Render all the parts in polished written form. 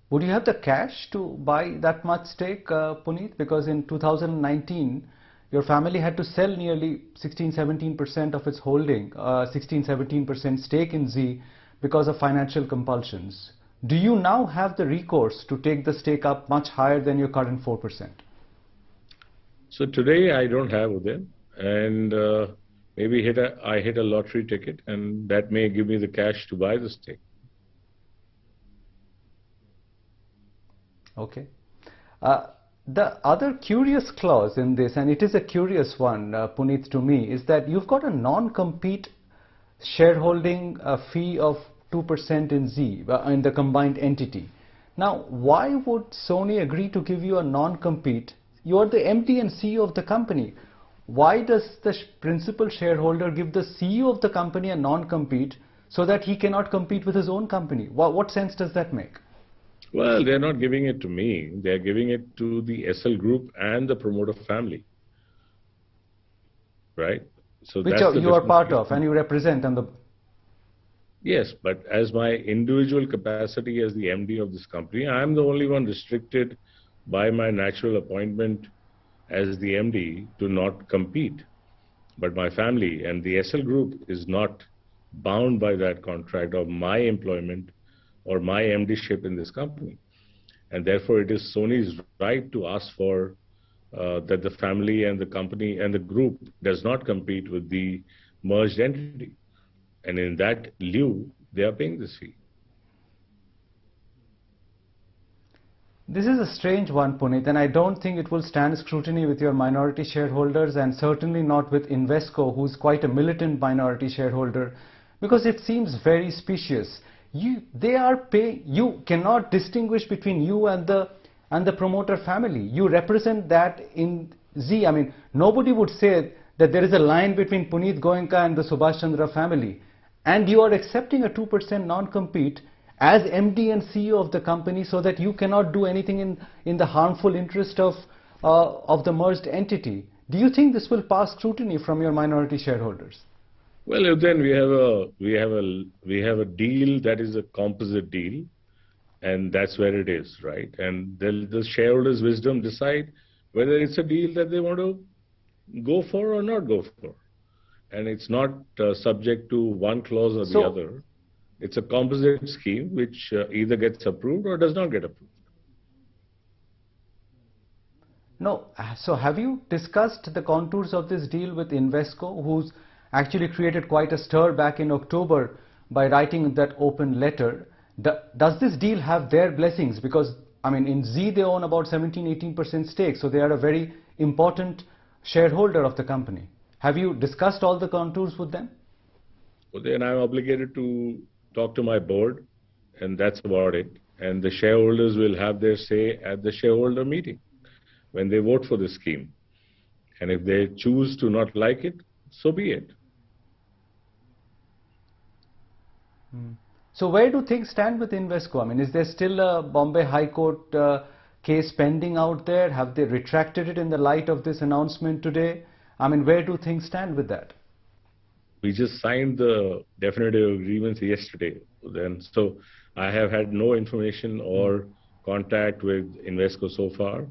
Would you have the cash to buy that much stake, Puneet? Because in 2019, your family had to sell nearly 16-17% of its holding, 16-17% stake in Zee because of financial compulsions. Do you now have the recourse to take the stake up much higher than your current 4%? So today I don't have them, and maybe I hit a lottery ticket, and that may give me the cash to buy the stake. Okay. The other curious clause in this, and it is a curious one, Puneet, to me, is that you've got a non-compete shareholding fee of 2% in Zee, in the combined entity. Now, why would Sony agree to give you a non-compete? You are the MD and CEO of the company. Why does the principal shareholder give the CEO of the company a non-compete so that he cannot compete with his own company? What sense does that make? Well, they're not giving it to me. They're giving it to the SL group and the promoter family. Right? So which that's you are part of and you represent on the... Yes, but as my individual capacity as the MD of this company, I'm the only one restricted by my natural appointment as the MD to not compete. But my family and the SL group is not bound by that contract of my employment or my MD-ship in this company. And therefore, it is Sony's right to ask for that the family and the company and the group does not compete with the merged entity. And in that lieu, they are paying this fee. This is a strange one, Punit, and I don't think it will stand scrutiny with your minority shareholders and certainly not with Invesco, who's quite a militant minority shareholder, because it seems very specious. You cannot distinguish between you and the promoter family. You represent that in Zee. I mean, nobody would say that there is a line between Punit Goenka and the Subhash Chandra family. And you are accepting a 2% non-compete as MD and CEO of the company so that you cannot do anything in the harmful interest of the merged entity. Do you think this will pass scrutiny from your minority shareholders? Well, then we have a deal that is a composite deal, and that's where it is, right? And the shareholders' wisdom decide whether it's a deal that they want to go for or not go for. And it's not subject to one clause or the other. It's a composite scheme which either gets approved or does not get approved. No. So have you discussed the contours of this deal with Invesco, who's actually created quite a stir back in October by writing that open letter? Does this deal have their blessings? Because, I mean, in Zee they own about 17-18% stake, so they are a very important shareholder of the company. Have you discussed all the contours with them? Well, then I'm obligated to talk to my board, and that's about it. And the shareholders will have their say at the shareholder meeting when they vote for the scheme. And if they choose to not like it, so be it. So where do things stand with Invesco? I mean, is there still a Bombay High Court case pending out there? Have they retracted it in the light of this announcement today? I mean, where do things stand with that? We just signed the definitive agreements yesterday. So I have had no information or contact with Invesco so far,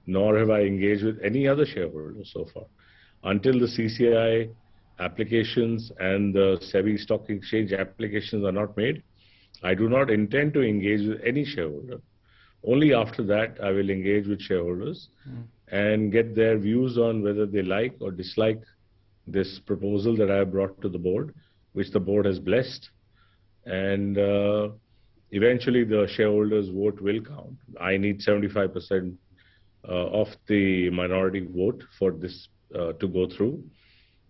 nor have I engaged with any other shareholder so far. Until the CCI applications and the SEBI stock exchange applications are not made, I do not intend to engage with any shareholder. Only after that, I will engage with shareholders and get their views on whether they like or dislike this proposal that I have brought to the board, which the board has blessed. And eventually the shareholders' vote will count. I need 75% of the minority vote for this to go through,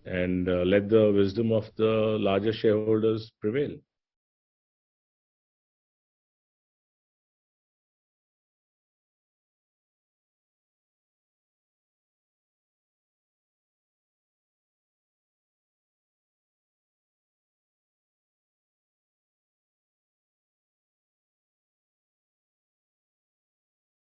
and let the wisdom of the larger shareholders prevail.